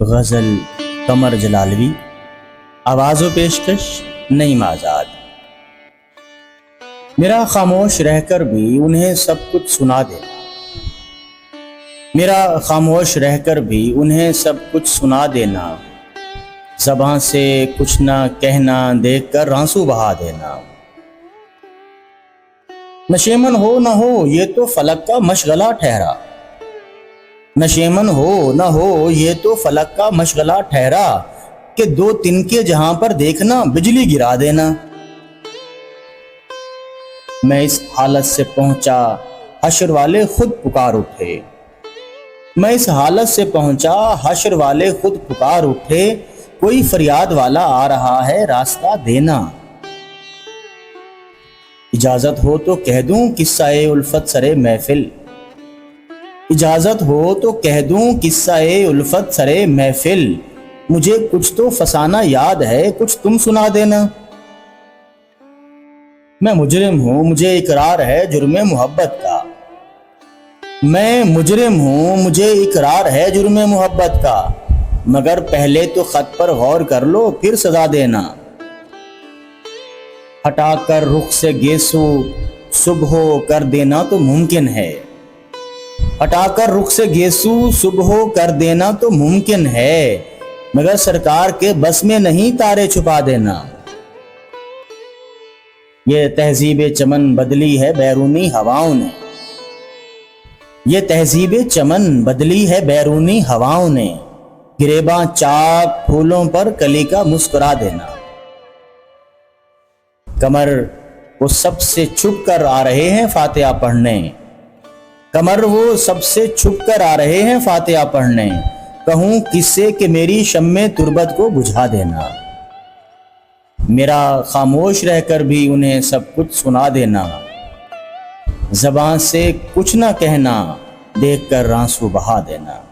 गज़ल कमर जलालवी। आवाज़ व पेशकश नईम आज़ाद। मेरा खामोश रहकर भी उन्हें सब कुछ सुना देना, मेरा खामोश रहकर भी उन्हें सब कुछ सुना देना, ज़बां से कुछ ना कहना, देख कर आंसू बहा देना। नशेमन हो न हो ये तो फलक का मशगला ठहरा, नशेमन हो न हो ये तो फलक का मशगला ठहरा, कि दो तिनके जहां पर देखना बिजली गिरा देना। मैं इस हालत से पहुंचा हश्र वाले खुद पुकार उठे, मैं इस हालत से पहुंचा हश्र वाले खुद पुकार उठे, कोई फरियाद वाला आ रहा है रास्ता देना। इजाजत हो तो कह दूं किस्सा-ए उल्फत सरे महफिल, इजाजत हो तो कह दूं किस्सा-ए उल्फत सरे महफिल, मुझे कुछ तो फसाना याद है कुछ तुम सुना देना। मैं मुजरिम हूं मुझे इकरार है जुर्मे मोहब्बत का, मैं मुजरिम हूं मुझे इकरार है जुर्मे मोहब्बत का, मगर पहले तो खत पर गौर कर लो फिर सजा देना। हटाकर रुख से गेसू सुबह कर देना तो मुमकिन है, हटाकर रुख से गेसू सुबह कर देना तो मुमकिन है, मगर सरकार के बस में नहीं तारे छुपा देना। ये तहजीब चमन बदली है बैरूनी हवाओं ने, ये तहजीब चमन बदली है बैरूनी हवाओं ने, गिरेबां चाक फूलों पर कली का मुस्कुरा देना। कमर वो सबसे छुप कर आ रहे हैं फातिहा पढ़ने, कमर वो सबसे छुप कर आ रहे हैं फातिहा पढ़ने, कहूं किससे कि मेरी शम्मे तुर्बत को बुझा देना। मेरा खामोश रहकर भी उन्हें सब कुछ सुना देना, ज़बां से कुछ ना कहना, देख कर आंसू बहा देना।